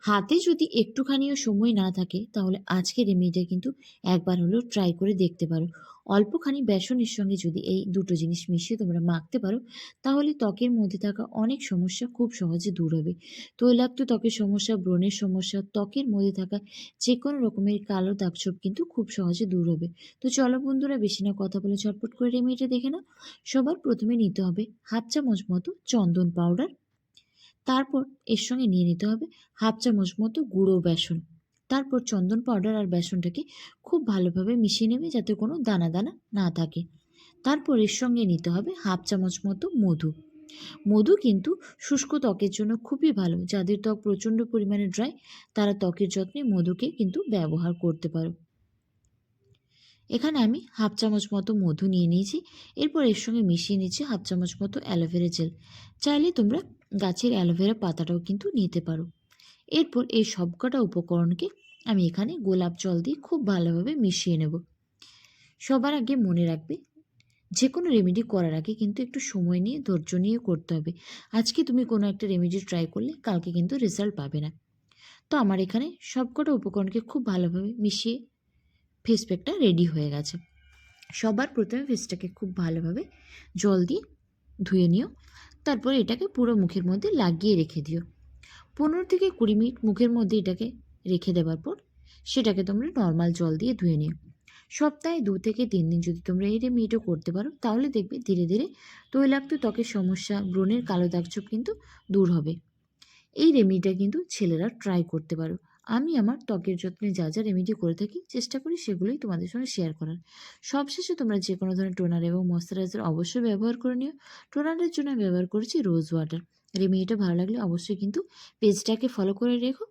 হাতে যদি একটুখানিও সময় না থাকে তাহলে আজকের রেমেডিটা কিন্তু একবার হলেও ট্রাই করে দেখতে পারো। অল্পখানি বেসনের সঙ্গে যদি এই দুটো জিনিস মিশিয়ে তোমরা মাখতে পারো তাহলে ত্বকের মধ্যে থাকা অনেক সমস্যা খুব সহজে দূর হবে। তৈলাক্ত ত্বকের সমস্যা, ব্রণের সমস্যা, ত্বকের মধ্যে থাকা যে কোনো রকমের কালো দাগছোপ কিন্তু খুব সহজে দূর হবে। তো চলো বন্ধুরা, বেশি না কথা বলে ঝটপট করে রেমেডিটা দেখে নাও। সবার প্রথমে নিতে হবে হাফ চামচ মতো চন্দন পাউডার। তারপর এর সঙ্গে নিয়ে নিতে হবে হাফ চামচ মতো গুঁড়ো বেসন। তারপর চন্দন পাউডার আর বেসনটাকে খুব ভালোভাবে মিশিয়ে নেবে যাতে কোনো দানা দানা না থাকে। তারপর এর সঙ্গে নিতে হবে হাফ চামচ মতো মধু। মধু কিন্তু শুষ্ক ত্বকের জন্য খুবই ভালো। যাদের ত্বক প্রচণ্ড পরিমাণে ড্রাই তারা ত্বকের যত্নে মধুকে কিন্তু ব্যবহার করতে পারো। এখানে আমি হাফ চামচ মতো মধু নিয়ে নিয়েছি। এরপর এর সঙ্গে মিশিয়ে নিচ্ছি হাফ চামচ মতো অ্যালোভেরা জেল। চাইলে তোমরা গাছের অ্যালোভেরা পাতাটাও কিন্তু নিতে পারো। এরপর এই সবকটা উপকরণকে আমি এখানে গোলাপ জল দিয়ে খুব ভালোভাবে মিশিয়ে নেব। সবার আগে মনে রাখবে, যে কোনো রেমেডি করার আগে কিন্তু একটু সময় নিয়ে ধৈর্য নিয়ে করতে হবে। আজকে তুমি কোনো একটা রেমেডি ট্রাই করলে কালকে কিন্তু রেজাল্ট পাবে না। তো আমার এখানে সবকটা উপকরণকে খুব ভালোভাবে মিশিয়ে ফেস প্যাকটা রেডি হয়ে গেছে। সবার প্রথমে ফেসটাকে খুব ভালোভাবে জল দিয়ে ধুয়ে নিও। তারপর এটাকে পুরো মুখের মধ্যে লাগিয়ে রেখে দিও। 15 থেকে 20 মিনিট মুখের মধ্যে এটাকে রেখে দেওয়ার পর সেটাকে তোমরা নর্মাল জল দিয়ে ধুয়ে নিও। সপ্তাহে 2 থেকে 3 দিন যদি তোমরা এই রেমেডিটা করতে পারো তাহলে দেখবে ধীরে ধীরে তৈলাক্ত ত্বকের সমস্যা, ব্রণের কালো দাগছোপ কিন্তু দূর হবে। এই রেমেডিটা কিন্তু ছেলেরা ট্রাই করতে পারো। আমি আমার ত্বকের যত্নে যা যা রেমেডি করে থাকি চেষ্টা করি সেগুলোই তোমাদের সঙ্গে শেয়ার করার। সবশেষে তোমরা যে কোনো ধরনের টোনার এবং ময়শ্চারাইজার অবশ্যই ব্যবহার করে নিও। টোনারের জন্য ব্যবহার করেছি রোজ ওয়াটার। রেমেডিটা ভালো লাগলে অবশ্যই কিন্তু পেজটাকে ফলো করে রেখো।